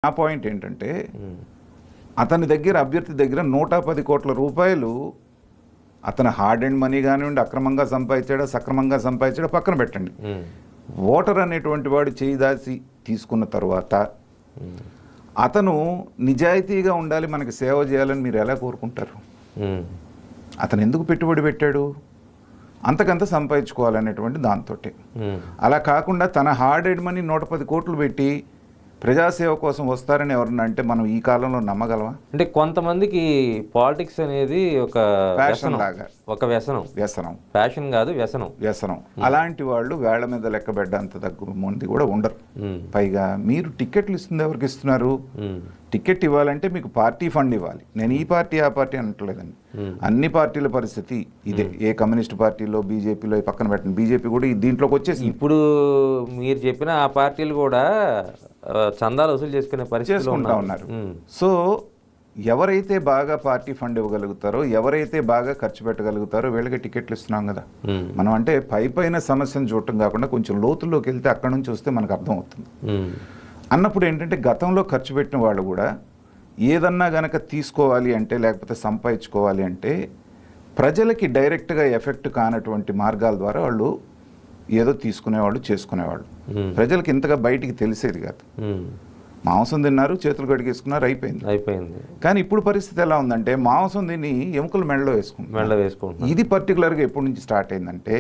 నా పాయింట్ ఏంటంటే అతని దగ్గర అభ్యర్థి దగ్గర 110 కోట్ల రూపాయలు అతను హార్డ్ అండ్ మనీ కానివ్వండి అక్రమంగా సంపాదించాడా సక్రమంగా సంపాదించాడా పక్కన పెట్టండి. ఓటర్ అనేటువంటి వాడు చేయి దాచి తీసుకున్న తర్వాత అతను నిజాయితీగా ఉండాలి, మనకి సేవ చేయాలని మీరు ఎలా కోరుకుంటారు? అతను ఎందుకు పెట్టుబడి పెట్టాడు? అంతకంత సంపాదించుకోవాలనేటువంటి దాంతో. అలా కాకుండా తన హార్డ్ ఎడ్ మనీ 110 కోట్లు పెట్టి ప్రజాసేవ కోసం వస్తారని ఎవరన్నా అంటే మనం ఈ కాలంలో నమ్మగలమా? అంటే కొంతమందికి పాలిటిక్స్ అనేది ఒక ప్యాషన్ లాగా, ఒక వ్యసనం, ప్యాషన్ కాదు వ్యసనం. అలాంటి వాళ్ళు వేళ్ల మీద లెక్కబెడ్డంత దగ్గర మంది కూడా ఉండరు. పైగా మీరు టికెట్లు ఇస్తుంది ఎవరికి ఇస్తున్నారు? టికెట్ ఇవ్వాలంటే మీకు పార్టీ ఫండ్ ఇవ్వాలి. నేను ఈ పార్టీ ఆ పార్టీ అనట్లేదండి, అన్ని పార్టీల పరిస్థితి ఇదే. ఏ కమ్యూనిస్ట్ పార్టీలో బీజేపీలో పక్కన పెట్టండి, బీజేపీ కూడా దీంట్లోకి వచ్చేసి ఇప్పుడు మీరు చెప్పిన ఆ పార్టీలు కూడా చందాలు వసూలు చేసుకునే పరిస్థితులు ఉన్నారు. సో ఎవరైతే బాగా పార్టీ ఫండ్ ఇవ్వగలుగుతారో, ఎవరైతే బాగా ఖర్చు పెట్టగలుగుతారో వీళ్ళకి టికెట్లు ఇస్తున్నాం కదా మనం. అంటే పైన సమస్యను చూడటం కాకుండా కొంచెం లోతుల్లోకి వెళ్తే అక్కడ నుంచి వస్తే మనకు అర్థమవుతుంది. అన్నప్పుడు ఏంటంటే గతంలో ఖర్చు పెట్టిన వాళ్ళు కూడా ఏదన్నా గనక తీసుకోవాలి అంటే లేకపోతే సంపాదించుకోవాలి అంటే ప్రజలకి డైరెక్ట్గా ఎఫెక్ట్ కానటువంటి మార్గాల ద్వారా వాళ్ళు ఏదో తీసుకునేవాళ్ళు, చేసుకునేవాళ్ళు. ప్రజలకి ఇంతగా బయటికి తెలిసేది కాదు. మాంసం తిన్నారు, చేతులు కడిగేసుకున్నారు, అయిపోయింది. కానీ ఇప్పుడు పరిస్థితి ఎలా ఉందంటే మాంసం తిని ఎముకలు మెడలో వేసుకుంటున్నారు. ఇది పర్టికులర్గా ఎప్పటి నుంచి స్టార్ట్ అయిందంటే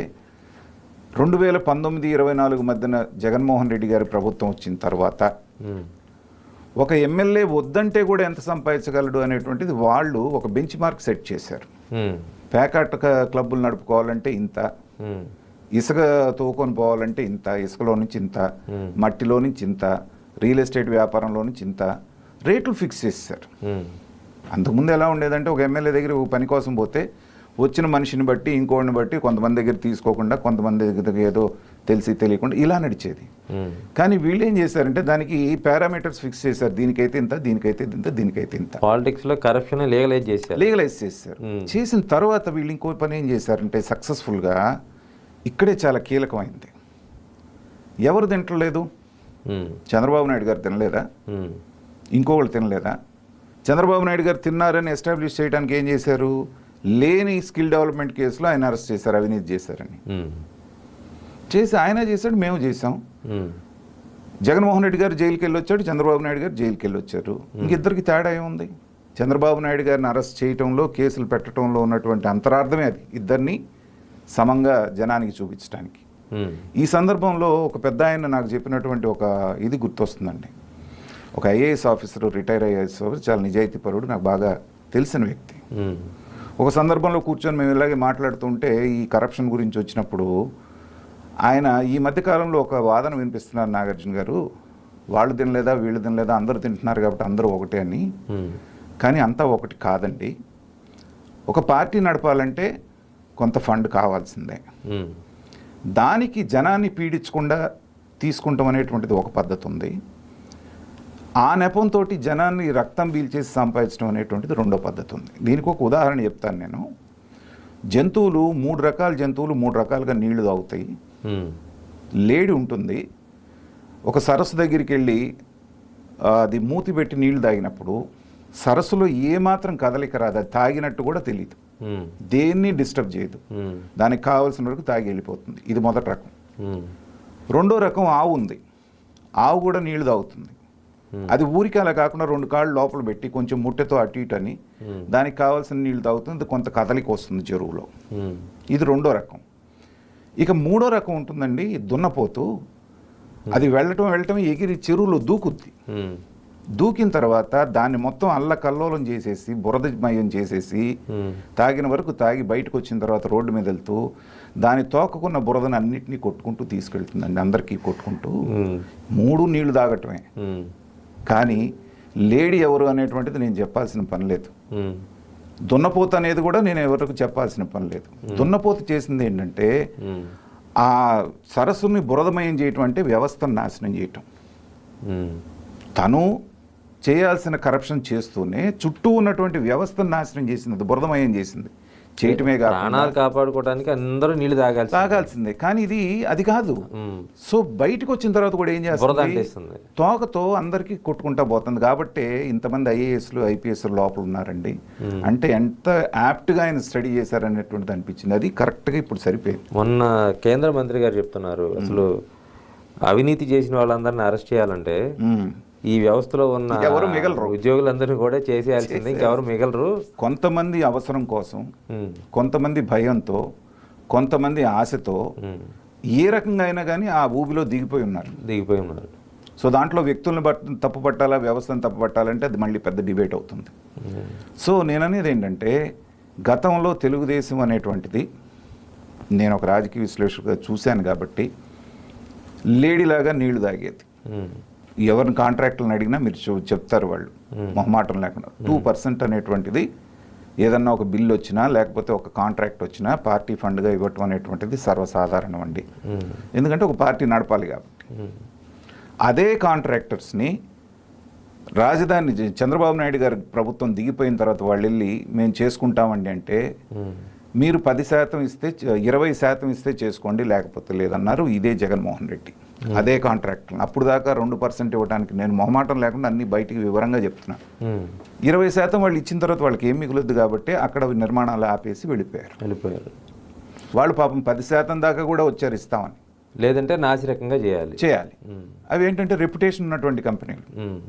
2019-24 మధ్యన జగన్మోహన్ రెడ్డి గారి ప్రభుత్వం వచ్చిన తర్వాత ఒక ఎమ్మెల్యే వద్దంటే కూడా ఎంత సంపాదించగలడు అనేటువంటిది వాళ్ళు ఒక బెంచ్ మార్క్ సెట్ చేశారు. ప్యాకాట్ క్లబ్బులు నడుపుకోవాలంటే ఇంత, ఇసుక తోకొని పోవాలంటే ఇంత, ఇసుకలో నుంచి ఇంత, మట్టిలో నుంచి ఇంత, రియల్ ఎస్టేట్ వ్యాపారంలో నుంచి ఇంత రేట్లు ఫిక్స్ చేశారు. అంతకుముందు ఎలా ఉండేదంటే ఒక ఎమ్మెల్యే దగ్గర ఒక పని కోసం పోతే వచ్చిన మనిషిని బట్టి ఇంకోటిని బట్టి కొంతమంది దగ్గర తీసుకోకుండా కొంతమంది దగ్గర ఏదో తెలిసి తెలియకుండా ఇలా నడిచేది. కానీ వీళ్ళు ఏం చేశారంటే దానికి పారామీటర్స్ ఫిక్స్ చేశారు. దీనికైతే ఇంత, దీనికైతే ఇంత, దీనికైతే ఇంత. పాలిటిక్స్ లో కరప్షన్ లీగలైజ్ చేశారు. చేసిన తర్వాత వీళ్ళు ఇంకో పని ఏం చేశారంటే సక్సెస్ఫుల్గా ఇక్కడే చాలా కీలకమైంది. ఎవరు తింటలేదు? చంద్రబాబు నాయుడు గారు తినలేదా? ఇంకోళ్ళు తినలేదా? చంద్రబాబు నాయుడు గారు తిన్నారని ఎస్టాబ్లిష్ చేయడానికి ఏం చేశారు? లేని స్కిల్ డెవలప్మెంట్ కేసులో ఆయన అరెస్ట్ చేశారు, అవినీతి చేశారని. చేసి ఆయన చేశాడు, మేము చేసాం. జగన్మోహన్ రెడ్డి గారు జైలుకి వెళ్ళొచ్చాడు, చంద్రబాబు నాయుడు గారు జైలుకి వెళ్ళొచ్చారు. ఇంకిద్దరికి తేడా ఏముంది? చంద్రబాబు నాయుడు గారిని అరెస్ట్ చేయటంలో, కేసులు పెట్టడంలో ఉన్నటువంటి అంతరార్థమే అది, ఇద్దరిని సమంగా జనానికి చూపించడానికి. ఈ సందర్భంలో ఒక పెద్ద ఆయన నాకు చెప్పినటువంటి ఒక ఇది గుర్తొస్తుందండి. ఒక IAS officer, retire IAS officer, చాలా నిజాయితీపరుడు, నాకు బాగా తెలిసిన వ్యక్తి. ఒక సందర్భంలో కూర్చొని మేము ఇలాగే మాట్లాడుతుంటే ఈ కరప్షన్ గురించి వచ్చినప్పుడు ఆయన ఈ మధ్యకాలంలో ఒక వాదన వినిపిస్తున్నారు, నాగార్జున గారు వాళ్ళు తినలేదా వీళ్ళు తినలేదా, అందరూ తింటున్నారు కాబట్టి అందరూ ఒకటే అని. కానీ అంతా ఒకటి కాదండి. ఒక పార్టీ నడపాలంటే కొంత ఫండ్ కావాల్సిందే. దానికి జనాన్ని పీడించకుండా తీసుకుంటాం అనేటువంటిది ఒక పద్ధతి ఉంది. ఆ నెపంతో జనాన్ని రక్తం పీల్చేసి సంపాదించడం అనేటువంటిది రెండో పద్ధతి ఉంది. దీనికి ఒక ఉదాహరణ చెప్తాను నేను. జంతువులు 3 రకాల జంతువులు 3 రకాలుగా నీళ్లు తాగుతాయి. లేడి ఉంటుంది, ఒక సరస్సు దగ్గరికి వెళ్ళి అది మూతి పెట్టి నీళ్లు తాగినప్పుడు సరస్సులో ఏమాత్రం కదలిక రాదు, అది తాగినట్టు కూడా తెలియదు, దేన్ని డిస్టర్బ్ చేయదు, దానికి కావాల్సిన వరకు తాగి వెళ్ళిపోతుంది. ఇది మొదటి రకం. రెండో రకం ఆవు ఉంది. ఆవు కూడా నీళ్లు తాగుతుంది. అది ఊరికి అలా కాకుండా 2 కాళ్ళు లోపల పెట్టి కొంచెం ముట్టెతో అటు ఇటు అని దానికి కావాల్సిన నీళ్లు తాగుతుంది, కొంత కదలిక వస్తుంది చెరువులో. ఇది రెండో రకం. ఇక మూడో రకం ఉంటుందండి, దున్నపోతు. అది వెళ్ళటం ఎగిరి చెరువులో దూకుద్ది. దూకిన తర్వాత దాన్ని మొత్తం అల్లకల్లోలం చేసేసి బురదమయం చేసేసి తాగిన వరకు తాగి బయటకు వచ్చిన తర్వాత రోడ్డు మీద వెళ్తూ దాని తోకకున్న బురదను అన్నింటినీ కొట్టుకుంటూ తీసుకెళ్తుందండి, అందరికీ కొట్టుకుంటూ. 3 నీళ్లు తాగటమే. కానీ లేడీ ఎవరు అనేటువంటిది నేను చెప్పాల్సిన పని లేదు. దున్నపోత అనేది కూడా నేను ఎవరికి చెప్పాల్సిన పని లేదు. దున్నపోత చేసింది ఏంటంటే ఆ సరస్సుని బురదమయం చేయటం అంటే వ్యవస్థను నాశనం చేయటం. తను చేయాల్సిన కరప్షన్ చేస్తూనే చుట్టూ ఉన్నటువంటి వ్యవస్థను నాశనం చేసింది, బురదమయం చేసింది. చేయటమే కాదు, ప్రాణాలు కాపాడుకోవడానికి అందరూ నీళ్లు తాగాల్సిందే. కానీ ఇది అది కాదు. సో బయటకు వచ్చిన తర్వాత కూడా ఏం చేస్తుంది, తోకతో అందరికీ కొట్టుకుంటా పోతుంది. కాబట్టి ఇంతమంది ఐఏఎస్లు ఐపీఎస్లు లోపల ఉన్నారండి అంటే ఎంత యాప్ట్గా ఆయన స్టడీ చేశారనేటువంటిది అనిపించింది. అది కరెక్ట్గా ఇప్పుడు సరిపోయింది. మొన్న కేంద్ర మంత్రి గారు చెప్తున్నారు, అసలు అవినీతి చేసిన వాళ్ళందరినీ అరెస్ట్ చేయాలంటే ఈ వ్యవస్థలో ఉన్న ఎవరు మిగలరు, ఉద్యోగులందరినీ కూడా చేసేయాల్సిందే, ఇంకెవరు మిగలరు. కొంతమంది అవసరం కోసం, కొంతమంది భయంతో, కొంతమంది ఆశతో ఏ రకంగా అయినా కానీ ఆ ఊబిలో దిగిపోయి ఉన్నారు. సో దాంట్లో వ్యక్తులను తప్పు పట్టాలా, వ్యవస్థను తప్పు పట్టాలంటే అది మళ్ళీ పెద్ద డిబేట్ అవుతుంది. సో నేను అనేది ఏంటంటే, గతంలో తెలుగుదేశం అనేటువంటిది నేను ఒక రాజకీయ విశ్లేషకుగా చూశాను కాబట్టి లేడీలాగా నీళ్లు తాగేది. ఎవరిని కాంట్రాక్టులను అడిగినా మీరు చెప్తారు వాళ్ళు మొహమాటం లేకుండా. 2% అనేటువంటిది ఏదన్నా ఒక బిల్లు వచ్చినా లేకపోతే ఒక కాంట్రాక్ట్ వచ్చినా పార్టీ ఫండ్గా ఇవ్వటం అనేటువంటిది సర్వసాధారణం అండి. ఎందుకంటే ఒక పార్టీ నడపాలి కాబట్టి. అదే కాంట్రాక్టర్స్ని రాజధాని చంద్రబాబు నాయుడు గారి ప్రభుత్వం దిగిపోయిన తర్వాత వాళ్ళు వెళ్ళి మేము చేసుకుంటామండి అంటే, మీరు 10% ఇస్తే 20% ఇస్తే చేసుకోండి లేకపోతే లేదన్నారు. ఇదే జగన్మోహన్ రెడ్డి అదే కాంట్రాక్ట్. అప్పుడు దాకా 2% ఇవ్వడానికి నేను మొహమాటం లేకుండా అన్ని బయటికి వివరంగా చెప్తున్నాను. 20% వాళ్ళు ఇచ్చిన తర్వాత వాళ్ళకి ఏం మిగులుద్దు కాబట్టి అక్కడ నిర్మాణాలు ఆపేసి వెళ్ళిపోయారు. వాళ్ళు పాపం 10% దాకా కూడా వచ్చారు ఇస్తామని, లేదంటే నాసిరకంగా చేయాలి. అవి ఏంటంటే రెప్యుటేషన్ ఉన్నటువంటి కంపెనీలు.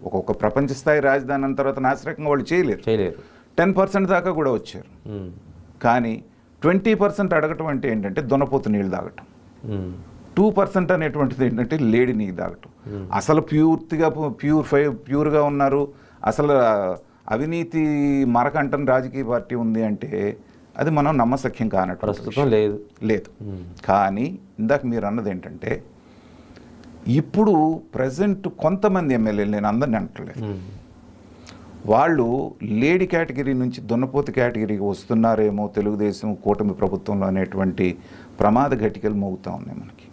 ఒక్కొక్క ప్రపంచ స్థాయి రాజధాని అన్న తర్వాత నాసిరకంగా వాళ్ళు చేయలేరు. 10% దాకా కూడా వచ్చారు. కానీ 20% అడగటం అంటే ఏంటంటే దున్నపోతు నీళ్ళు తాగటం. 2% అనేటువంటిది ఏంటంటే లేడీ నీళ్ళు తాగటం. అసలు ప్యూర్గా ఉన్నారు. అసలు అవినీతి మరకంటని రాజకీయ పార్టీ ఉంది అంటే అది మనం నమ్మశక్యం కానట్టు ప్రస్తుతం లేదు. కానీ ఇందాక మీరు అన్నది ఏంటంటే, ఇప్పుడు ప్రజెంట్ కొంతమంది ఎమ్మెల్యేలు, నేను అందరిని అంటలేదు, వాళ్ళు లేడీ కేటగిరీ నుంచి దున్నపోతు కేటగిరీకి వస్తున్నారేమో తెలుగుదేశం కూటమి ప్రభుత్వంలో అనేటువంటి ప్రమాద ఘటికలు మోగుతూ ఉన్నాయి మనకి.